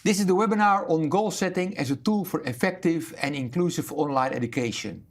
This is the webinar on goal setting as a tool for effective and inclusive online education.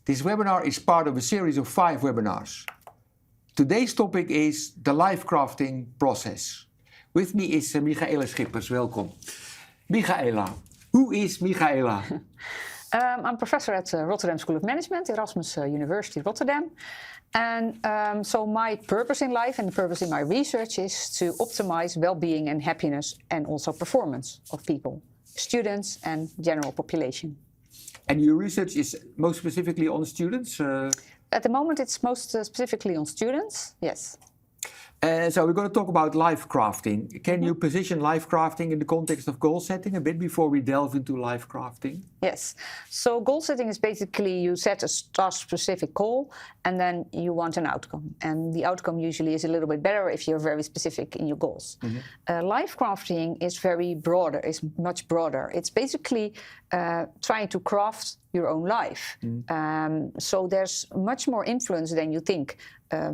This webinar is part of a series of 5 webinars. Today's topic is the life crafting process. With me is Michaela Schippers. Welcome. Michaela, who is Michaela? I'm a professor at Rotterdam School of Management, Erasmus University Rotterdam. And so my purpose in life and the purpose in my research is to optimize well-being and happiness and also performance of people, students and general population. And your research is most specifically on students? At the moment it's most specifically on students, yes. So we're going to talk about life crafting. Can you position life crafting in the context of goal setting a bit before we delve into life crafting? Yes. So goal setting is basically you set a task-specific goal and then you want an outcome. And the outcome usually is a little bit better if you're very specific in your goals. Life crafting is is much broader. It's basically trying to craft your own life. So there's much more influence than you think.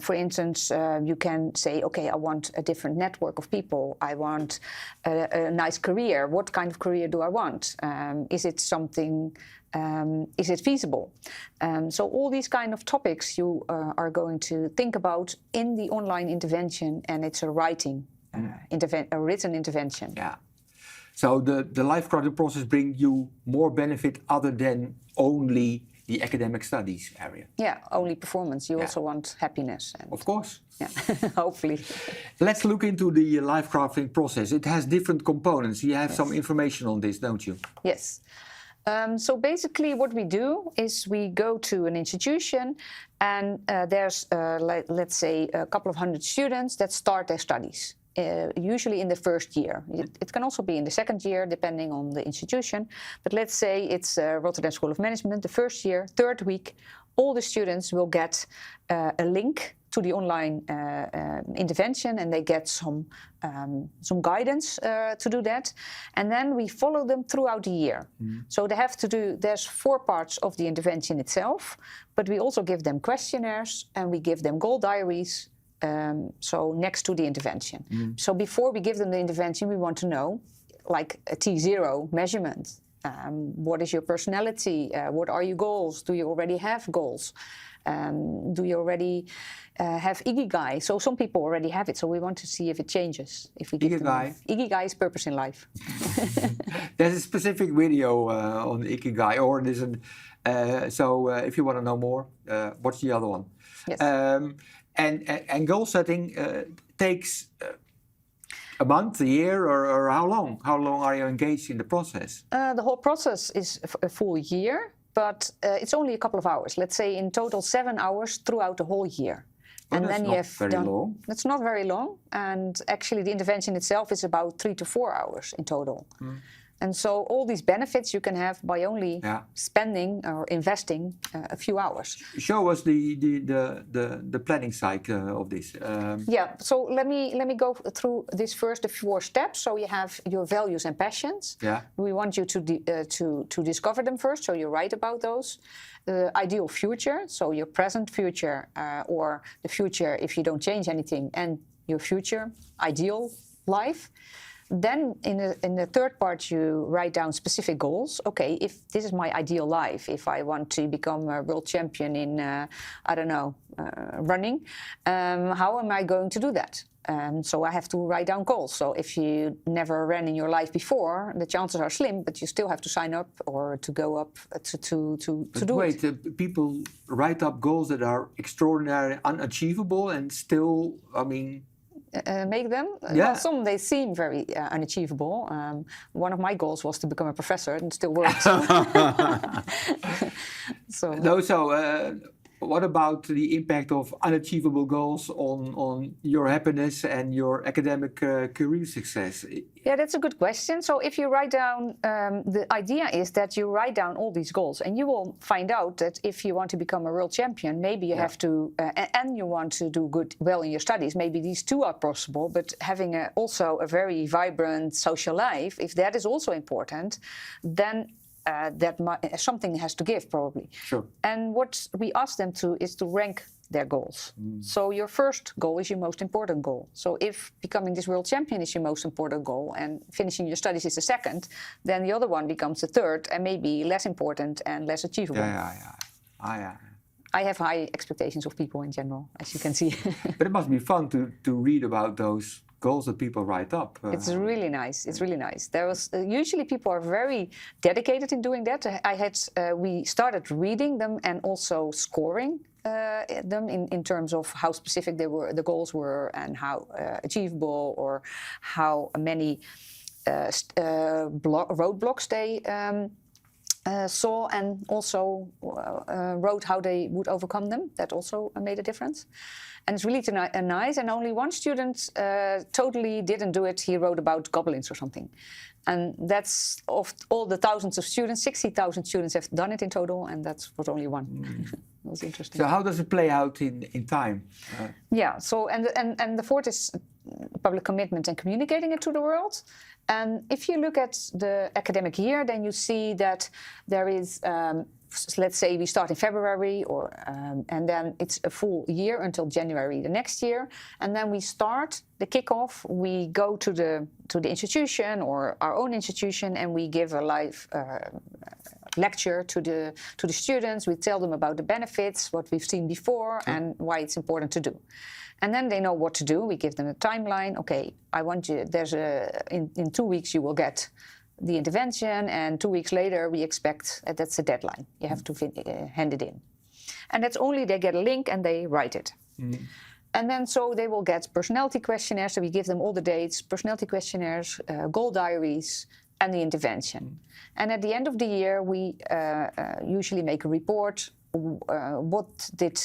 For instance, you can say, okay, I want a different network of people. I want a nice career. What kind of career do I want? Is it something, is it feasible? So all these kind of topics you are going to think about in the online intervention, and it's a written intervention. Yeah. So the life crafting process brings you more benefit other than only the academic studies area. Yeah, only performance. You also want happiness. And of course. Yeah, hopefully. Let's look into the life crafting process. It has different components. You have some information on this, don't you? Yes. So basically what we do is we go to an institution and there's, let's say, a couple of hundred students that start their studies. Usually in the first year. It can also be in the second year, depending on the institution. But let's say it's Rotterdam School of Management, the first year, third week, all the students will get a link to the online intervention, and they get some guidance to do that. And then we follow them throughout the year. So they have to do, there's 4 parts of the intervention itself, but we also give them questionnaires and we give them goal diaries. So next to the intervention. So before we give them the intervention, we want to know, like a T0 measurement. What is your personality? What are your goals? Do you already have goals? Do you already have Ikigai? So some people already have it, so we want to see if it changes. If we give Ikigai? Ikigai is purpose in life. There's a specific video on Ikigai, or there's if you want to know more, watch the other one. Yes. And goal setting takes a month, a year, or how long? How long are you engaged in the process? The whole process is a full year, but it's only a couple of hours. Let's say in total 7 hours throughout the whole year. Oh, and that's then not you have very long. That's not very long, and actually the intervention itself is about 3 to 4 hours in total. And so all these benefits you can have by only spending or investing a few hours. Show us the planning side of this. Yeah, so let me go through this first, the 4 steps. So you have your values and passions. Yeah. We want you to discover them first, so you write about those. The ideal future, so your present future or the future if you don't change anything, and your future ideal life. Then in the third part you write down specific goals. Okay, if this is my ideal life, if I want to become a world champion in, I don't know, running, how am I going to do that? So I have to write down goals. So if you never ran in your life before, the chances are slim, but you still have to sign up or to go up to do it. Wait, people write up goals that are extraordinary, unachievable, and still, I mean... make them? Yeah. Well, some they seem very unachievable. One of my goals was to become a professor, and it still works. What about the impact of unachievable goals on your happiness and your academic career success? Yeah, that's a good question. So if you write down, the idea is that you write down all these goals, and you will find out that if you want to become a world champion, maybe you have to, and you want to do well in your studies, maybe these 2 are possible, but having also a very vibrant social life, if that is also important, then something has to give probably. Sure. And what we ask them to is to rank their goals. So your first goal is your most important goal. So if becoming this world champion is your most important goal and finishing your studies is the second, then the other one becomes the third and maybe less important and less achievable. Yeah. I have high expectations of people in general, as you can see. But it must be fun to read about those goals that people write up. It's really nice. It's really nice. There was usually people are very dedicated in doing that. We started reading them and also scoring them in terms of how specific the goals were and how achievable or how many roadblocks they saw, and also wrote how they would overcome them. That also made a difference. And it's really nice. And only one student totally didn't do it. He wrote about goblins or something. And that's of all the thousands of students, 60,000 students have done it in total, and that was only one. That was interesting. So how does it play out in time? Yeah, so and the fourth is public commitment and communicating it to the world. And if you look at the academic year, then you see that there is, let's say we start in February, and then it's a full year until January the next year. And then we start the kickoff. We go to the institution or our own institution, and we give a live lecture to the students. We tell them about the benefits, what we've seen before, and why it's important to do. And then they know what to do. We give them a timeline. Okay, I want you. In 2 weeks you will get the intervention, and 2 weeks later we expect that's the deadline. You have to hand it in, and that's only they get a link and they write it. And then so they will get personality questionnaires. So we give them all the dates, personality questionnaires, goal diaries, and the intervention. And at the end of the year, we usually make a report. What did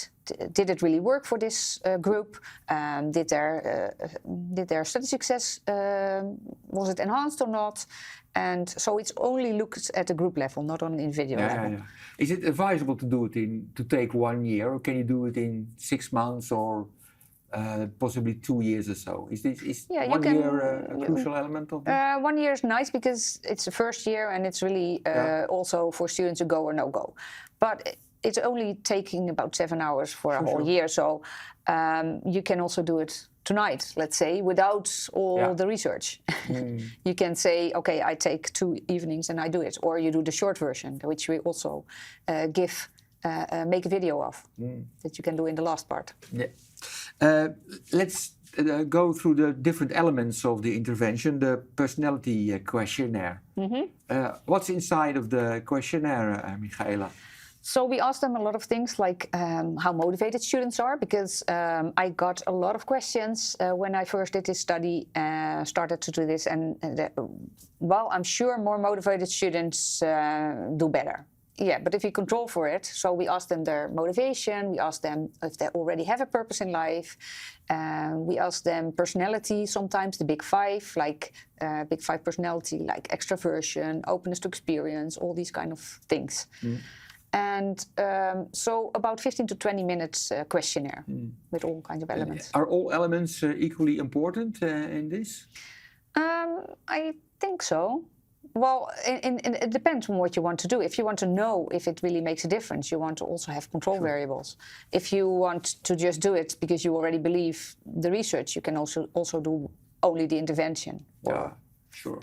it really work for this group? Did their study success, was it enhanced or not? And so it's only looked at the group level, not on an individual level. Yeah. Is it advisable to do it to take 1 year, or can you do it in 6 months or possibly 2 years or so? Is 1 year a crucial element of this? 1 year is nice because it's the first year and it's really also for students to go or no go. But it's only taking about 7 hours for a whole year, so you can also do it tonight, let's say, without all the research. You can say, okay, I take 2 evenings and I do it, or you do the short version, which we also make a video of, that you can do in the last part. Yeah. Let's go through the different elements of the intervention, the personality questionnaire. What's inside of the questionnaire, Michaela? So we asked them a lot of things like how motivated students are, because I got a lot of questions when I first did this study, started to do this, and well, I'm sure more motivated students do better. Yeah, but if you control for it, so we asked them their motivation, we asked them if they already have a purpose in life, we asked them personality, sometimes the big five, like big five personality, like extraversion, openness to experience, all these kind of things. And so about 15 to 20 minutes questionnaire with all kinds of elements. Are all elements equally important in this? I think so. Well, it depends on what you want to do. If you want to know if it really makes a difference, you want to also have control variables. If you want to just do it because you already believe the research, you can also do only the intervention. Yeah, sure.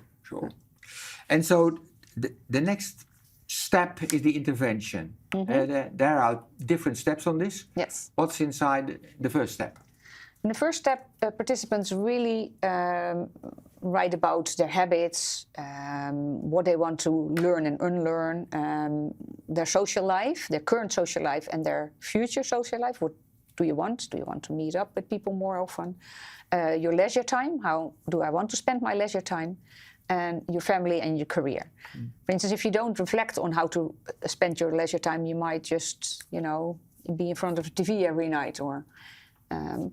And so the next step is the intervention. There are different steps on this. Yes. What's inside the first step? In the first step, participants really write about their habits, what they want to learn and unlearn, their social life, their current social life, and their future social life. What do you want? Do you want to meet up with people more often? Your leisure time, how do I want to spend my leisure time? And your family and your career. For instance, if you don't reflect on how to spend your leisure time, you might just, be in front of the TV every night, or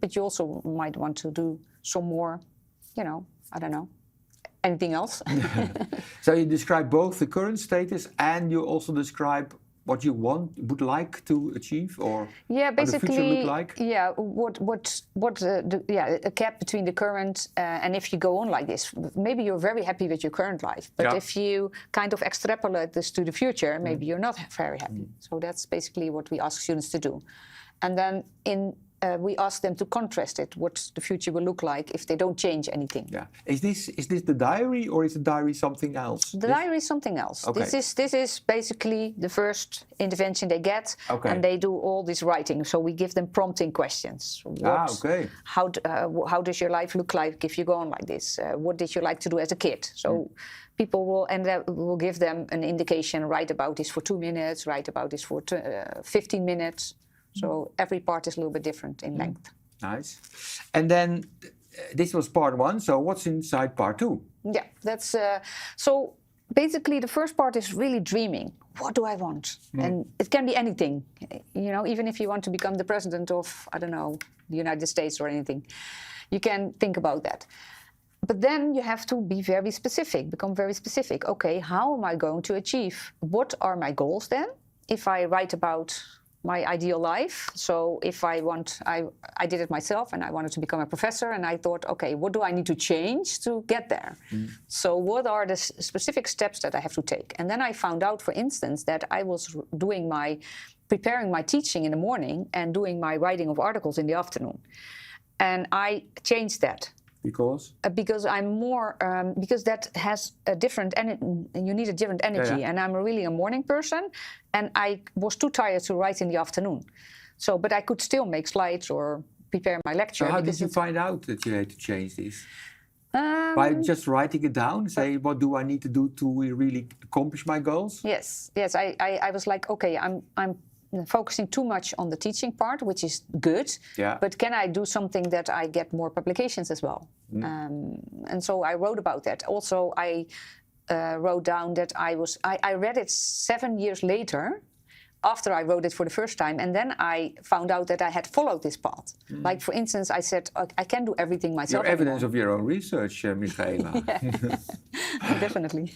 but you also might want to do some more, I don't know, anything else. So you describe both the current status and you also describe what you would like to achieve, or Yeah, how the future basically, look like? yeah. A gap between the current and if you go on like this, maybe you're very happy with your current life, but Yeah. if you kind of extrapolate this to the future, maybe you're not very happy. So that's basically what we ask students to do, and then we ask them to contrast it, what the future will look like if they don't change anything. Yeah. Is this the diary, or is the diary something else? The diary is something else. Okay. This is basically the first intervention they get, Okay. and they do all this writing. So we give them prompting questions. Okay. How does your life look like if you go on like this? What did you like to do as a kid? So people will give them an indication. Write about this for 2 minutes. Write about this for 15 minutes. So every part is a little bit different in length. Nice. And then this was part 1. So what's inside part 2? Yeah, that's so basically the first part is really dreaming. What do I want? And it can be anything, even if you want to become the president of, I don't know, the United States or anything, you can think about that. But then you have to be very specific, become very specific. Okay, how am I going to achieve? What are my goals then? If I write about my ideal life. So if I did it myself and I wanted to become a professor, and I thought, okay, what do I need to change to get there? So what are the specific steps that I have to take? And then I found out, for instance, that I was preparing my teaching in the morning and doing my writing of articles in the afternoon. And I changed that. Because I'm more, because that has a different, you need a different energy. And I'm really a morning person, and I was too tired to write in the afternoon. So, but I could still make slides or prepare my lecture. So how did you find out that you had to change this? By just writing it down, say, what do I need to do to really accomplish my goals? Yes. I was like, okay, I'm focusing too much on the teaching part, which is good, but can I do something that I get more publications as well? And so I wrote about that. Also, I wrote down that I read it 7 years later, after I wrote it for the first time, and then I found out that I had followed this path. Like, for instance, I said, I can do everything myself. Your evidence of your own research, Michaela. Definitely.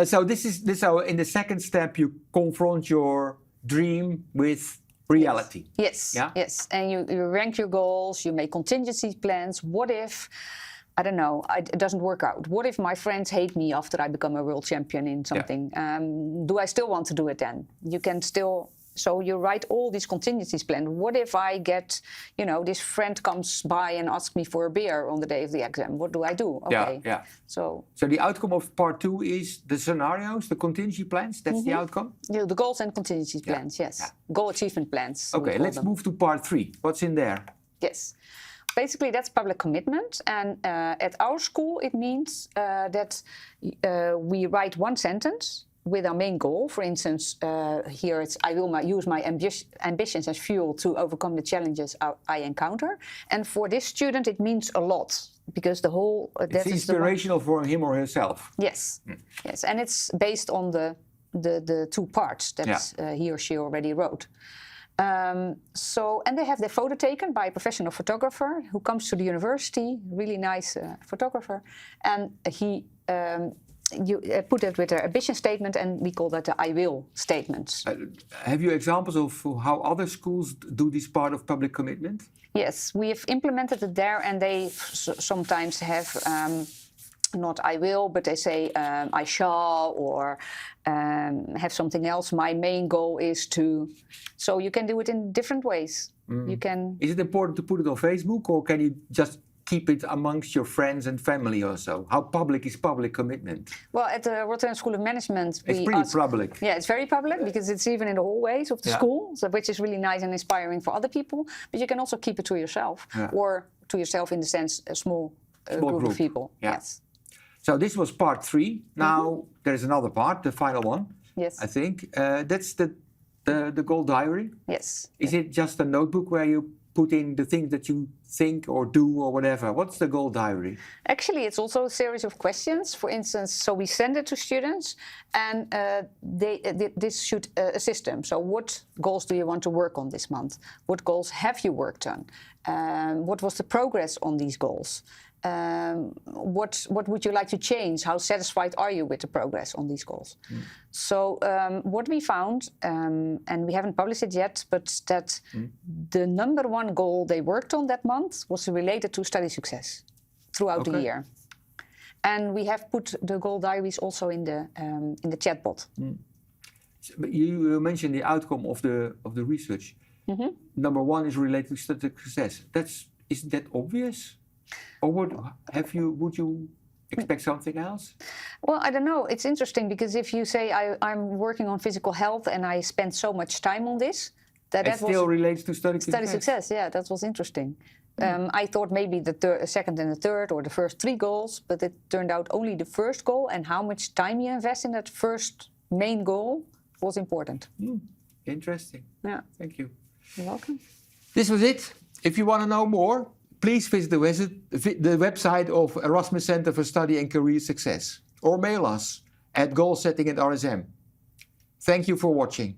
So in the second step, you confront your dream with reality. Yes. And you rank your goals, you make contingency plans. What if, I don't know, it doesn't work out? What if my friends hate me after I become a world champion in something? Do I still want to do it then? You can still, so you write all these contingencies plans. What if I get, this friend comes by and asks me for a beer on the day of the exam? What do I do? Okay. Yeah. So the outcome of part 2 is the scenarios, the contingency plans. That's the outcome? Yeah, the goals and contingency plans, yes. Yeah. Goal achievement plans. Okay, let's move to part 3. What's in there? Yes. Basically, that's public commitment. And at our school, it means that we write one sentence with our main goal. For instance, here it's, I will use my ambitions as fuel to overcome the challenges I encounter. And for this student, it means a lot, because the whole... It's inspirational for him or herself. Yes, yes. And it's based on the 2 parts that he or she already wrote. And they have their photo taken by a professional photographer who comes to the university, really nice photographer, and he you put it with their ambition statement, and we call that the I will statements. Have you examples of how other schools do this part of public commitment? Yes, we have implemented it there, and they sometimes have not I will, but they say I shall, or have something else. My main goal is to. So you can do it in different ways. You can. Is it important to put it on Facebook, or can you just keep it amongst your friends and family also? How public is public commitment? Well, at the Rotterdam School of Management, it's pretty public. Yeah, it's very public, because it's even in the hallways of the school, so, which is really nice and inspiring for other people. But you can also keep it to yourself, or to yourself in the sense a small group of people. Yeah. Yes. So this was part 3. Now there is another part, the final one. Yes. I think that's the goal diary. Yes. Is it just a notebook where you put in the things that you think or do or whatever? What's the goal diary? Actually, it's also a series of questions. For instance, so we send it to students, and this should assist them. So what goals do you want to work on this month? What goals have you worked on? What was the progress on these goals? what would you like to change? How satisfied are you with the progress on these goals? So what we found, and we haven't published it yet, but that the number one goal they worked on that month was related to study success throughout the year. And we have put the goal diaries also in the chatbot. But you mentioned the outcome of the research. Number one is related to study success. Isn't that obvious? Or would you expect something else? Well, I don't know. It's interesting because if you say I'm working on physical health and I spent so much time on this, that still relates to study success. Study success, yeah, that was interesting. I thought maybe the second and the third or the first three goals, but it turned out only the first goal and how much time you invest in that first main goal was important. Interesting. Yeah. Thank you. You're welcome. This was it. If you want to know more, please visit the website of Erasmus Center for Study and Career Success or mail us at goalsetting@rsm. Thank you for watching.